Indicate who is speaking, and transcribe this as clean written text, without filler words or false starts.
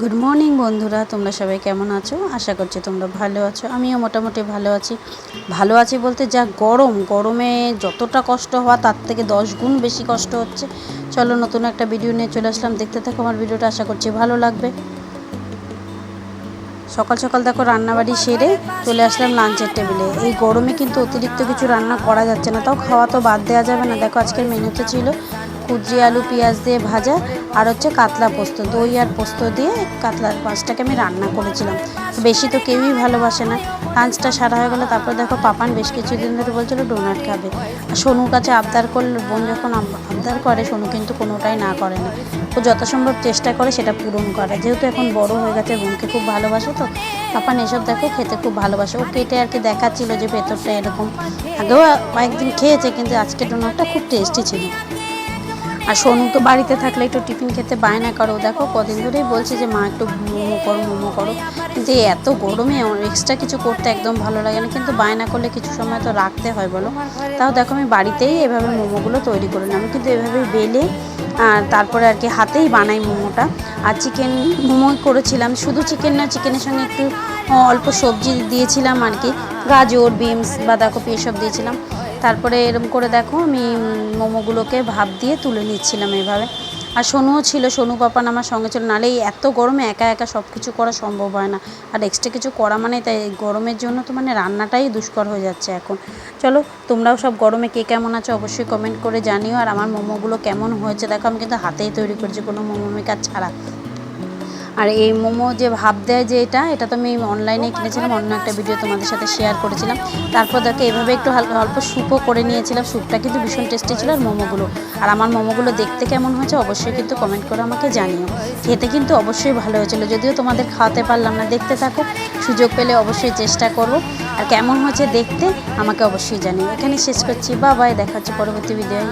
Speaker 1: Good morning বন্ধুরা, তোমরা সবাই কেমন আছো? আশা করছি তোমরা ভালো আছো। আমিও মোটামুটি ভালো আছি। ভালো আছি বলতে যা গরমে যতটা কষ্ট হওয়া তার থেকে 10 গুণ বেশি কষ্ট হচ্ছে। চলো নতুন একটা ভিডিও নিয়ে চলে আসলাম, দেখতে থাকো আমার ভিডিওটা, আশা করছি ভালো লাগবে। সকাল সকাল দেখো রান্নাবাড়ি সেরে চলে আসলাম লাঞ্চের টেবিলে। এই গরমে কিন্তু অতিরিক্ত কিছু রান্না করা যাচ্ছে না, তাও খাওয়া তো বাদ দেওয়া যাবে না। দেখো আজকের মেনুতে ছিল কুঁদরি আলু পেঁয়াজ দিয়ে ভাজা, আর হচ্ছে কাতলা পোস্ত, দই আর পোস্ত দিয়ে কাতলার মাছটাকে আমি রান্না করেছিলাম। বেশি তো কেউই ভালোবাসে না। লাঞ্চটা সারা হয়ে গেলো। তারপর দেখো পাপান বেশ কিছুদিন ধরে বলছিল ডোনাট খাবে, আর সোনুর কাছে আবদার করলে, বোন যখন আবদার করে সোনু কিন্তু কোনোটাই না করে না। ও যথাসম্ভব চেষ্টা করে সেটা পূরণ করে, যেহেতু এখন বড় হয়ে গেছে, বোনকে খুব ভালোবাসে তো পাপান এসব দেখো খেতে খুব ভালোবাসে। ও কেটে আর কি দেখাচ্ছিল যে ভেতরটা এরকম। আগেও কয়েকদিন খেয়েছে, কিন্তু আজকে ডোনাটটা খুব টেস্টি ছিল। আর সোনু তো বাড়িতে থাকলে একটু টিফিন খেতে বায়না করো, দেখো কদিন ধরেই বলছে যে মা একটু মোমো করো, কিন্তু এত গরমে এক্সট্রা কিছু করতে একদম ভালো লাগে না, কিন্তু বায়না করলে কিছু সময় তো রাখতে হয় বলো। তাও দেখো আমি বাড়িতেই এভাবে মোমোগুলো তৈরি করে নিই। আমি কিন্তু এভাবেই বেলে আর তারপরে আর কি হাতেই বানাই মোমোটা। আর চিকেন মোমো করেছিলাম, শুধু চিকেন না, চিকেনের সঙ্গে একটু অল্প সবজি দিয়েছিলাম আর কি, গাজর বিনস বাঁধাকপি এসব দিয়েছিলাম। তারপরে এরকম করে দেখো আমি মোমোগুলোকে ভাপ দিয়ে তুলে নিচ্ছিলাম এভাবে। আর সোনুও ছিল, সোনু পাপান আমার সঙ্গে ছিল, নাহলে এই এত গরমে একা একা সব কিছু করা সম্ভব হয় না। আর এক্সট্রা কিছু করা মানে তাই গরমের জন্য তো মানে রান্নাটাই দুষ্কর হয়ে যাচ্ছে এখন। চলো তোমরাও সব গরমে কে কেমন আছো অবশ্যই কমেন্ট করে জানিও। আর আমার মোমোগুলো কেমন হয়েছে দেখো, আমি কিন্তু হাতেই তৈরি করেছি, কোনো মোমো মেকার ছাড়া। আর এই মোমো যে ভাপ দেয় যে এটা তো আমি অনলাইনে কিনেছিলাম, অন্য একটা ভিডিও তোমাদের সাথে শেয়ার করেছিলাম। তারপর দেখো এভাবে একটু অল্প স্যুপও করে নিয়েছিলাম, স্যুপটা কিন্তু ভীষণ টেস্টি ছিল। আর মোমোগুলো, আর আমার মোমোগুলো দেখতে কেমন হয়েছে অবশ্যই কিন্তু কমেন্ট করে আমাকে জানিও। খেতে কিন্তু অবশ্যই ভালো হয়েছিল, যদিও তোমাদের খাওয়াতে পারলাম না। দেখতে থাকো, সুযোগ পেলে অবশ্যই চেষ্টা করব। আর কেমন হয়েছে দেখতে আমাকে অবশ্যই জানিও। এখানে শেষ করছি, বাই বাই, দেখা হচ্ছে পরবর্তী ভিডিও।